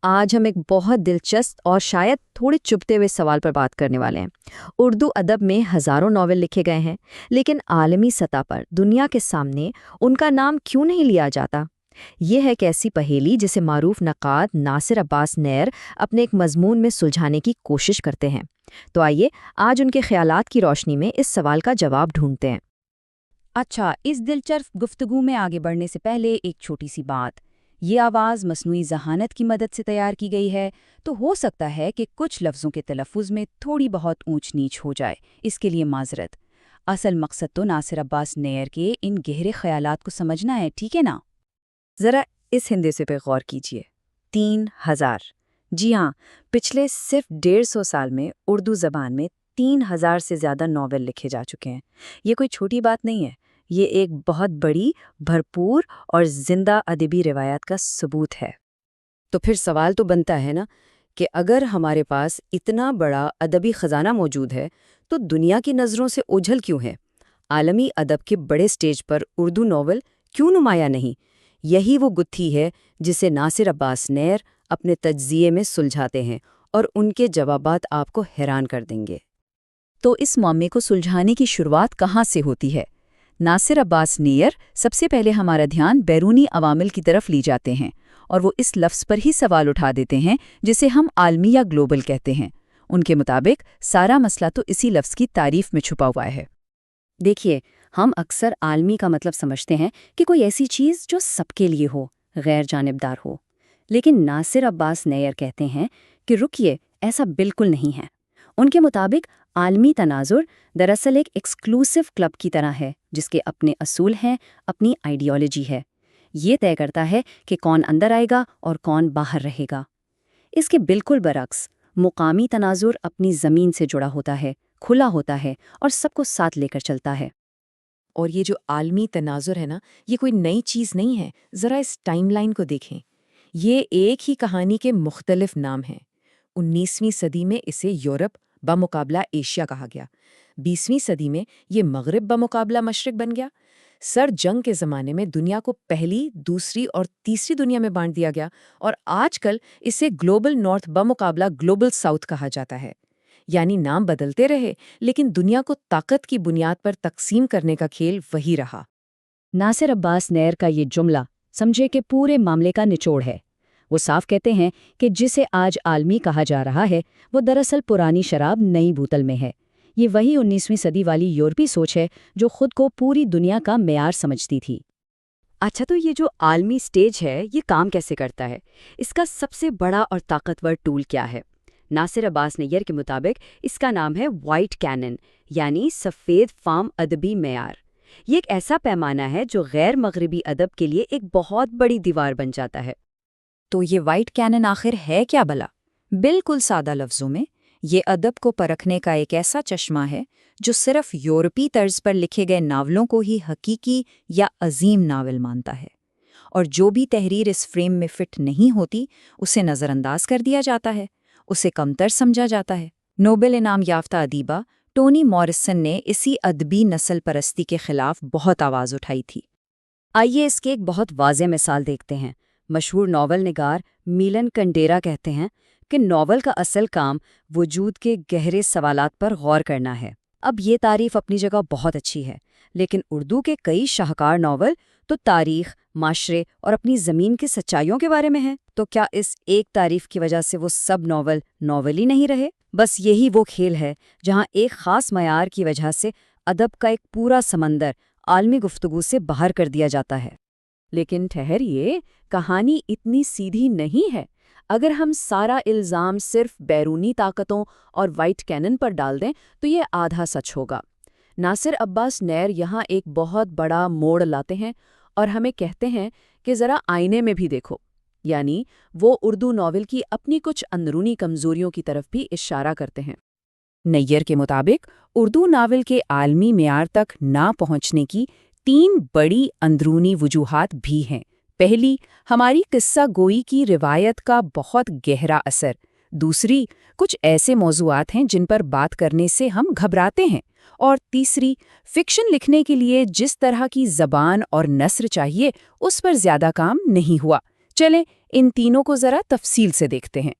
آج ہم ایک بہت دلچسپ اور شاید تھوڑے چبھتے ہوئے سوال پر بات کرنے والے ہیں۔ اردو ادب میں ہزاروں ناول لکھے گئے ہیں، لیکن عالمی سطح پر دنیا کے سامنے ان کا نام کیوں نہیں لیا جاتا؟ یہ ہے ایک ایسی پہیلی جسے معروف نقاد ناصر عباس نیر اپنے ایک مضمون میں سلجھانے کی کوشش کرتے ہیں۔ تو آئیے آج ان کے خیالات کی روشنی میں اس سوال کا جواب ڈھونڈتے ہیں۔ اچھا، اس دلچسپ گفتگو میں آگے بڑھنے سے پہلے ایک چھوٹی سی بات۔ یہ آواز مصنوعی ذہانت کی مدد سے تیار کی گئی ہے، تو ہو سکتا ہے کہ کچھ لفظوں کے تلفظ میں تھوڑی بہت اونچ نیچ ہو جائے، اس کے لیے معذرت۔ اصل مقصد تو ناصر عباس نیر کے ان گہرے خیالات کو سمجھنا ہے، ٹھیک ہے نا؟ ذرا اس ہندسے پہ غور کیجیے۔ 3000، جی ہاں، پچھلے صرف 150 سال میں اردو زبان میں 3000 سے زیادہ ناول لکھے جا چکے ہیں۔ یہ کوئی چھوٹی بات نہیں ہے، یہ ایک بہت بڑی، بھرپور اور زندہ ادبی روایت کا ثبوت ہے۔ تو پھر سوال تو بنتا ہے نا کہ اگر ہمارے پاس اتنا بڑا ادبی خزانہ موجود ہے تو دنیا کی نظروں سے اوجھل کیوں ہے؟ عالمی ادب کے بڑے سٹیج پر اردو ناول کیوں نمایاں نہیں؟ یہی وہ گتھی ہے جسے ناصر عباس نیر اپنے تجزیے میں سلجھاتے ہیں، اور ان کے جوابات آپ کو حیران کر دیں گے۔ تو اس معاملے کو سلجھانے کی شروعات کہاں سے ہوتی ہے؟ ناصر عباس نیر سب سے پہلے ہمارا دھیان بیرونی عوامل کی طرف لی جاتے ہیں، اور وہ اس لفظ پر ہی سوال اٹھا دیتے ہیں جسے ہم عالمی یا گلوبل کہتے ہیں۔ ان کے مطابق سارا مسئلہ تو اسی لفظ کی تعریف میں چھپا ہوا ہے۔ دیکھیے، ہم اکثر عالمی کا مطلب سمجھتے ہیں کہ کوئی ایسی چیز جو سب کے لیے ہو، غیر جانبدار ہو، لیکن ناصر عباس نیر کہتے ہیں کہ رکیے، ایسا بالکل نہیں ہے۔ ان کے مطابق عالمی تناظر دراصل ایک ایکسکلوسیو کلب کی طرح ہے، جس کے اپنے اصول ہیں، اپنی آئیڈیالوجی ہے۔ یہ طے کرتا ہے کہ کون اندر آئے گا اور کون باہر رہے گا۔ اس کے بالکل برعکس، مقامی تناظر اپنی زمین سے جڑا ہوتا ہے، کھلا ہوتا ہے اور سب کو ساتھ لے کر چلتا ہے۔ اور یہ جو عالمی تناظر ہے نا، یہ کوئی نئی چیز نہیں ہے۔ ذرا اس ٹائم لائن کو دیکھیں، یہ ایک ہی کہانی کے مختلف نام ہیں۔ 19ویں صدی میں اسے یورپ بمقابلہ ایشیا کہا گیا، 20ویں صدی میں یہ مغرب بمقابلہ مشرق بن گیا، سر جنگ کے زمانے میں دنیا کو پہلی، دوسری اور تیسری دنیا میں بانٹ دیا گیا، اور آج کل اسے گلوبل نارتھ بمقابلہ گلوبل ساؤتھ کہا جاتا ہے۔ یعنی نام بدلتے رہے، لیکن دنیا کو طاقت کی بنیاد پر تقسیم کرنے کا کھیل وہی رہا۔ ناصر عباس نیر کا یہ جملہ سمجھے کہ پورے معاملے کا نچوڑ ہے۔ وہ صاف کہتے ہیں کہ جسے آج عالمی کہا جا رہا ہے، وہ دراصل پرانی شراب نئی بوتل میں ہے۔ یہ وہی 19ویں صدی والی یورپی سوچ ہے جو خود کو پوری دنیا کا معیار سمجھتی تھی۔ اچھا، تو یہ جو عالمی سٹیج ہے، یہ کام کیسے کرتا ہے؟ اس کا سب سے بڑا اور طاقتور ٹول کیا ہے؟ ناصر عباس نیر کے مطابق اس کا نام ہے وائٹ کینن، یعنی سفید فام ادبی معیار۔ یہ ایک ایسا پیمانہ ہے جو غیر مغربی ادب کے لیے ایک بہت بڑی دیوار بن جاتا ہے۔ تو یہ وائٹ کینن آخر ہے کیا بھلا؟ بالکل سادہ لفظوں میں، یہ ادب کو پرکھنے کا ایک ایسا چشمہ ہے جو صرف یورپی طرز پر لکھے گئے ناولوں کو ہی حقیقی یا عظیم ناول مانتا ہے، اور جو بھی تحریر اس فریم میں فٹ نہیں ہوتی اسے نظر انداز کر دیا جاتا ہے، اسے کمتر سمجھا جاتا ہے۔ نوبل انعام یافتہ ادیبہ ٹونی مورسن نے اسی ادبی نسل پرستی کے خلاف بہت آواز اٹھائی تھی۔ آئیے اس کے ایک بہت واضح مثال دیکھتے ہیں۔ مشہور ناول نگار میلن کنڈیرا کہتے ہیں کہ ناول کا اصل کام وجود کے گہرے سوالات پر غور کرنا ہے۔ اب یہ تعریف اپنی جگہ بہت اچھی ہے، لیکن اردو کے کئی شاہکار ناول تو تاریخ، معاشرے اور اپنی زمین کی سچائیوں کے بارے میں ہیں۔ تو کیا اس ایک تعریف کی وجہ سے وہ سب ناول ہی نہیں رہے؟ بس یہی وہ کھیل ہے جہاں ایک خاص معیار کی وجہ سے ادب کا ایک پورا سمندر عالمی گفتگو سے باہر کر دیا جاتا ہے۔ لیکن ٹھہریے، کہانی اتنی سیدھی نہیں ہے۔ اگر ہم سارا الزام صرف بیرونی طاقتوں اور وائٹ کینن پر ڈال دیں تو یہ آدھا سچ ہوگا۔ ناصر عباس نیر یہاں ایک بہت بڑا موڑ لاتے ہیں اور ہمیں کہتے ہیں کہ ذرا آئینے میں بھی دیکھو، یعنی وہ اردو ناول کی اپنی کچھ اندرونی کمزوریوں کی طرف بھی اشارہ کرتے ہیں۔ نیر کے مطابق اردو ناول کے عالمی معیار تک نہ پہنچنے کی 3 بڑی اندرونی وجوہات بھی ہیں۔ پہلی، ہماری قصہ گوئی کی روایت کا بہت گہرا اثر۔ دوسری، کچھ ایسے موضوعات ہیں جن پر بات کرنے سے ہم گھبراتے ہیں۔ اور تیسری، فکشن لکھنے کے لیے جس طرح کی زبان اور نثر چاہیے اس پر زیادہ کام نہیں ہوا۔ چلیں ان تینوں کو ذرا تفصیل سے دیکھتے ہیں۔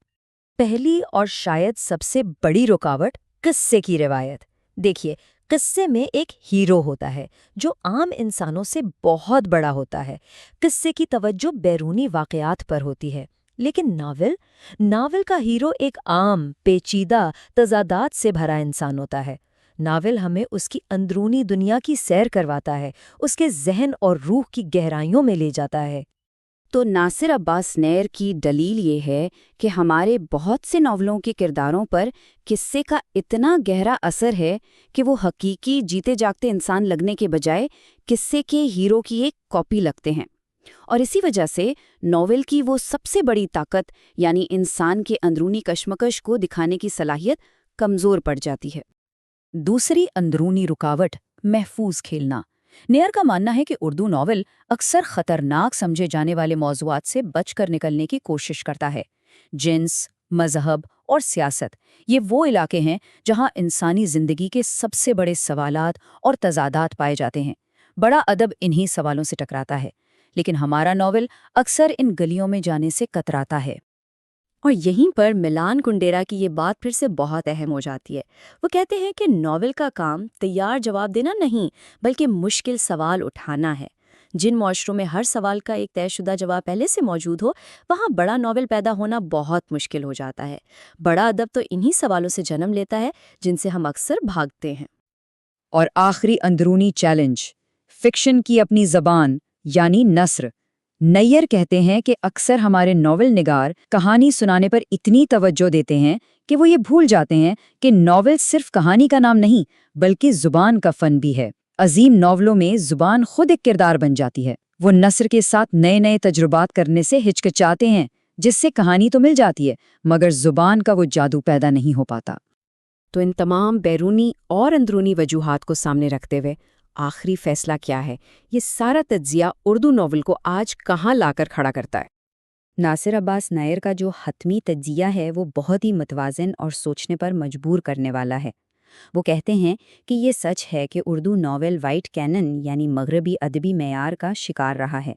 پہلی اور شاید سب سے بڑی رکاوٹ قصے کی روایت۔ دیکھیے، قصے میں ایک ہیرو ہوتا ہے جو عام انسانوں سے بہت بڑا ہوتا ہے۔ قصے کی توجہ بیرونی واقعات پر ہوتی ہے، لیکن ناول کا ہیرو ایک عام، پیچیدہ، تضادات سے بھرا انسان ہوتا ہے۔ ناول ہمیں اس کی اندرونی دنیا کی سیر کرواتا ہے، اس کے ذہن اور روح کی گہرائیوں میں لے جاتا ہے۔ تو ناصر عباس نیر کی دلیل یہ ہے کہ ہمارے بہت سے ناولوں کے کرداروں پر قصے کا اتنا گہرا اثر ہے کہ وہ حقیقی جیتے جاگتے انسان لگنے کے بجائے قصے کے ہیرو کی ایک کاپی لگتے ہیں، اور اسی وجہ سے ناول کی وہ سب سے بڑی طاقت یعنی انسان کے اندرونی کشمکش کو دکھانے کی صلاحیت کمزور پڑ جاتی ہے۔ دوسری اندرونی رکاوٹ محفوظ کھیلنا۔ نیئر کا ماننا ہے کہ اردو ناول اکثر خطرناک سمجھے جانے والے موضوعات سے بچ کر نکلنے کی کوشش کرتا ہے۔ جنس، مذہب اور سیاست، یہ وہ علاقے ہیں جہاں انسانی زندگی کے سب سے بڑے سوالات اور تضادات پائے جاتے ہیں۔ بڑا ادب انہی سوالوں سے ٹکراتا ہے، لیکن ہمارا ناول اکثر ان گلیوں میں جانے سے کتراتا ہے۔ اور یہیں پر ملان کنڈیرا کی یہ بات پھر سے بہت اہم ہو جاتی ہے۔ وہ کہتے ہیں کہ ناول کا کام تیار جواب دینا نہیں، بلکہ مشکل سوال اٹھانا ہے۔ جن معاشروں میں ہر سوال کا ایک طے شدہ جواب پہلے سے موجود ہو، وہاں بڑا ناول پیدا ہونا بہت مشکل ہو جاتا ہے۔ بڑا ادب تو انہی سوالوں سے جنم لیتا ہے جن سے ہم اکثر بھاگتے ہیں۔ اور آخری اندرونی چیلنج، فکشن کی اپنی زبان یعنی نثر۔ نیئر کہتے ہیں کہ اکثر ہمارے ناول نگار کہانی سنانے پر اتنی توجہ دیتے ہیں کہ وہ یہ بھول جاتے ہیں کہ ناول صرف کہانی کا نام نہیں بلکہ زبان کا فن بھی ہے۔ عظیم ناولوں میں زبان خود ایک کردار بن جاتی ہے۔ وہ نثر کے ساتھ نئے نئے تجربات کرنے سے ہچکچاتے ہیں، جس سے کہانی تو مل جاتی ہے مگر زبان کا وہ جادو پیدا نہیں ہو پاتا۔ تو ان تمام بیرونی اور اندرونی وجوہات کو سامنے رکھتے ہوئے آخری فیصلہ کیا ہے؟ یہ سارا تجزیہ اردو ناول کو آج کہاں لا کر کھڑا کرتا ہے؟ ناصر عباس نیر کا جو حتمی تجزیہ ہے وہ بہت ہی متوازن اور سوچنے پر مجبور کرنے والا ہے۔ وہ کہتے ہیں کہ یہ سچ ہے کہ اردو ناول وائٹ کینن یعنی مغربی ادبی معیار کا شکار رہا ہے،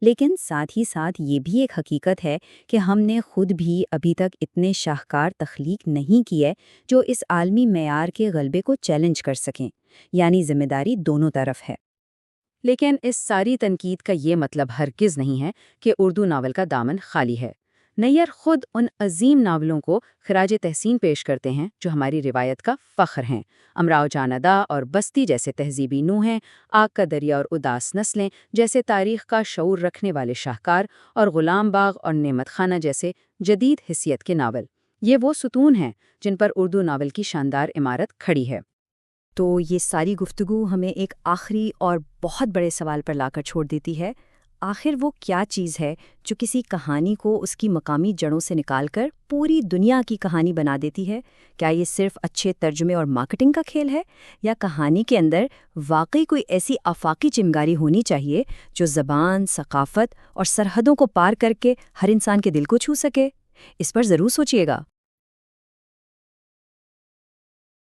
لیکن ساتھ ہی ساتھ یہ بھی ایک حقیقت ہے کہ ہم نے خود بھی ابھی تک اتنے شاہکار تخلیق نہیں کیے جو اس عالمی معیار کے غلبے کو چیلنج کر سکیں، یعنی ذمہ داری دونوں طرف ہے۔ لیکن اس ساری تنقید کا یہ مطلب ہرگز نہیں ہے کہ اردو ناول کا دامن خالی ہے۔ نیئر خود ان عظیم ناولوں کو خراج تحسین پیش کرتے ہیں جو ہماری روایت کا فخر ہیں۔ امراؤ جان ادا اور بستی جیسے تہذیبی نوحیں، آگ کا دریا اور اداس نسلیں جیسے تاریخ کا شعور رکھنے والے شاہکار، اور غلام باغ اور نعمت خانہ جیسے جدید حیثیت کے ناول، یہ وہ ستون ہیں جن پر اردو ناول کی شاندار عمارت کھڑی ہے۔ تو یہ ساری گفتگو ہمیں ایک آخری اور بہت بڑے سوال پر لا کر چھوڑ دیتی ہے۔ آخر وہ کیا چیز ہے جو کسی کہانی کو اس کی مقامی جڑوں سے نکال کر پوری دنیا کی کہانی بنا دیتی ہے؟ کیا یہ صرف اچھے ترجمے اور مارکیٹنگ کا کھیل ہے، یا کہانی کے اندر واقعی کوئی ایسی آفاقی چنگاری ہونی چاہیے جو زبان، ثقافت اور سرحدوں کو پار کر کے ہر انسان کے دل کو چھو سکے؟ اس پر ضرور سوچیے گا۔